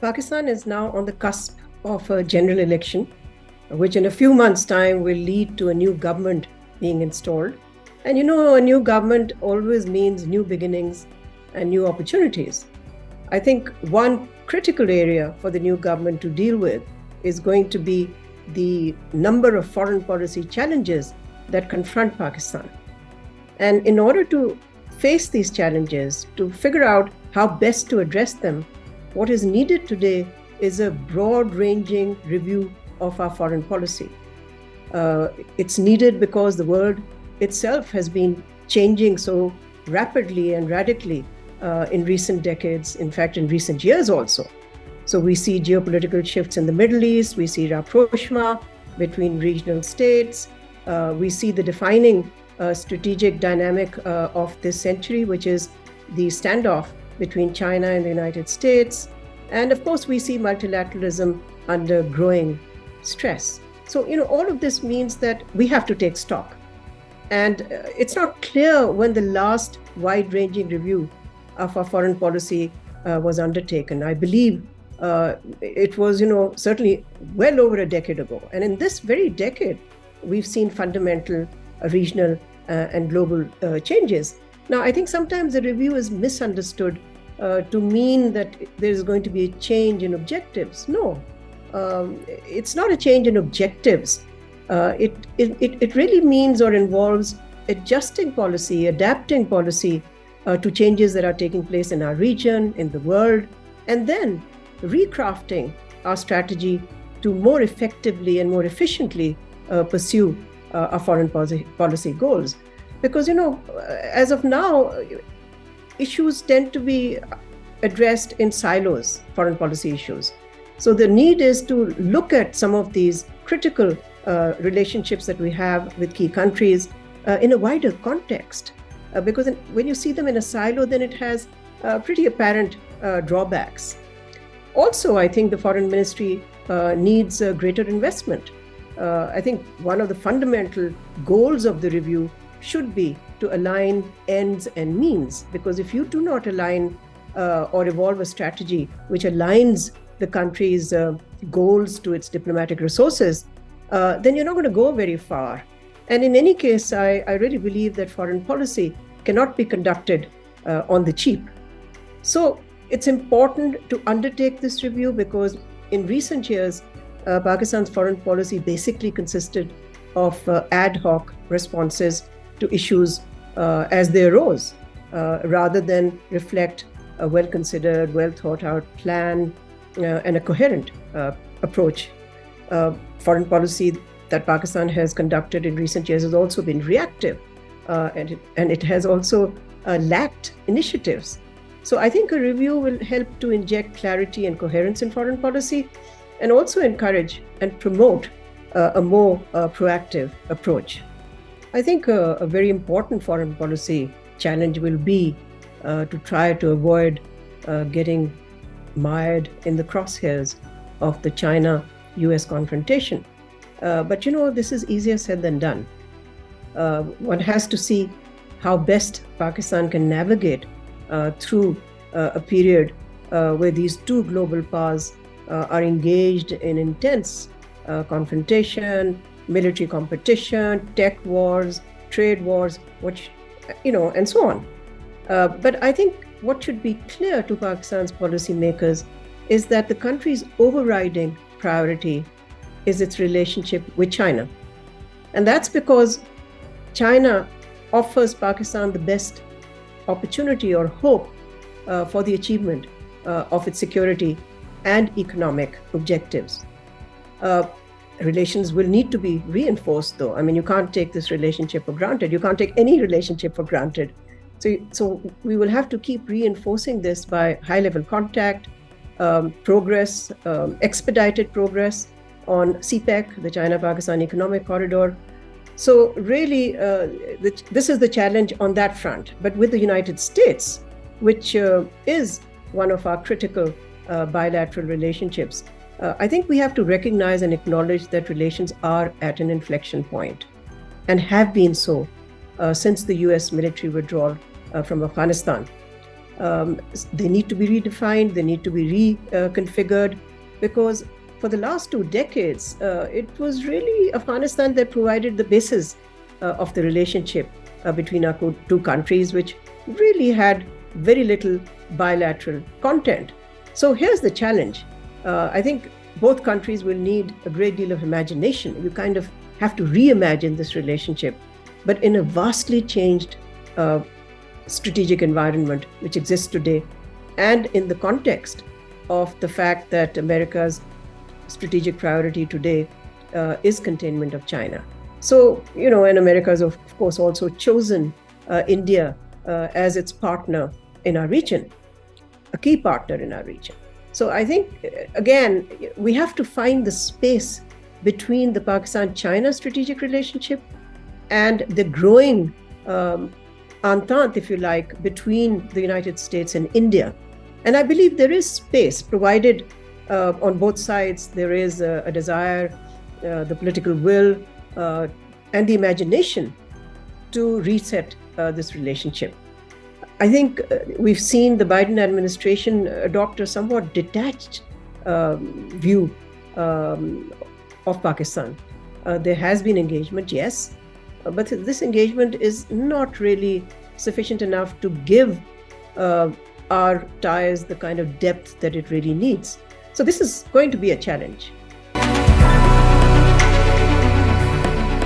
Pakistan is now on the cusp of a general election, which in a few months' time will lead to a new government being installed. And a new government always means new beginnings and new opportunities. I think one critical area for the new government to deal with is going to be the number of foreign policy challenges that confront Pakistan. And in order to face these challenges, to figure out how best to address them, what is needed today is a broad-ranging review of our foreign policy. It's needed because the world itself has been changing so rapidly and radically in recent decades, in fact, in recent years also. So we see geopolitical shifts in the Middle East, we see rapprochement between regional states, we see the defining strategic dynamic of this century, which is the standoff between China and the United States. And of course, we see multilateralism under growing stress. So, all of this means that we have to take stock. And it's not clear when the last wide-ranging review of our foreign policy was undertaken. I believe it was, certainly well over a decade ago. And in this very decade, we've seen fundamental regional and global changes. Now, I think sometimes the review is misunderstood to mean that there is going to be a change in objectives. No, it's not a change in objectives. It really means or involves adjusting policy, adapting policy to changes that are taking place in our region, in the world, and then recrafting our strategy to more effectively and more efficiently pursue our foreign policy goals. Because, as of now, issues tend to be addressed in silos, foreign policy issues. So the need is to look at some of these critical relationships that we have with key countries in a wider context. Because when you see them in a silo, then it has pretty apparent drawbacks. Also, I think the foreign ministry needs a greater investment. I think one of the fundamental goals of the review should be to align ends and means, because if you do not align or evolve a strategy which aligns the country's goals to its diplomatic resources, then you're not going to go very far. And in any case, I really believe that foreign policy cannot be conducted on the cheap. So it's important to undertake this review because in recent years, Pakistan's foreign policy basically consisted of ad hoc responses to issues as they arose, rather than reflect a well-considered, well-thought-out plan and a coherent approach. Foreign policy that Pakistan has conducted in recent years has also been reactive, and it has also lacked initiatives. So I think a review will help to inject clarity and coherence in foreign policy and also encourage and promote a more proactive approach. I think a very important foreign policy challenge will be to try to avoid getting mired in the crosshairs of the China-US confrontation. But this is easier said than done. One has to see how best Pakistan can navigate through a period where these two global powers are engaged in intense confrontation, military competition, tech wars, trade wars, and so on. But I think what should be clear to Pakistan's policymakers is that the country's overriding priority is its relationship with China. And that's because China offers Pakistan the best opportunity or hope for the achievement of its security and economic objectives. Relations will need to be reinforced, though. I mean, you can't take this relationship for granted. You can't take any relationship for granted. So we will have to keep reinforcing this by high-level contact, progress, expedited progress on CPEC, the China-Pakistan Economic Corridor. So really, this is the challenge on that front. But with the United States, which is one of our critical bilateral relationships, I think we have to recognize and acknowledge that relations are at an inflection point and have been so since the US military withdrawal from Afghanistan. They need to be redefined, they need to be reconfigured, because for the last 2 decades, it was really Afghanistan that provided the basis of the relationship between our two countries, which really had very little bilateral content. So here's the challenge. I think both countries will need a great deal of imagination. You kind of have to reimagine this relationship, but in a vastly changed strategic environment which exists today, and in the context of the fact that America's strategic priority today is containment of China. So, and America has, of course, also chosen India as its partner in our region, a key partner in our region. So I think, again, we have to find the space between the Pakistan-China strategic relationship and the growing entente, if you like, between the United States and India. And I believe there is space, provided on both sides there is a desire, the political will, and the imagination to reset this relationship. I think we've seen the Biden administration adopt a somewhat detached view of Pakistan. There has been engagement, yes, but this engagement is not really sufficient enough to give our ties the kind of depth that it really needs. So this is going to be a challenge.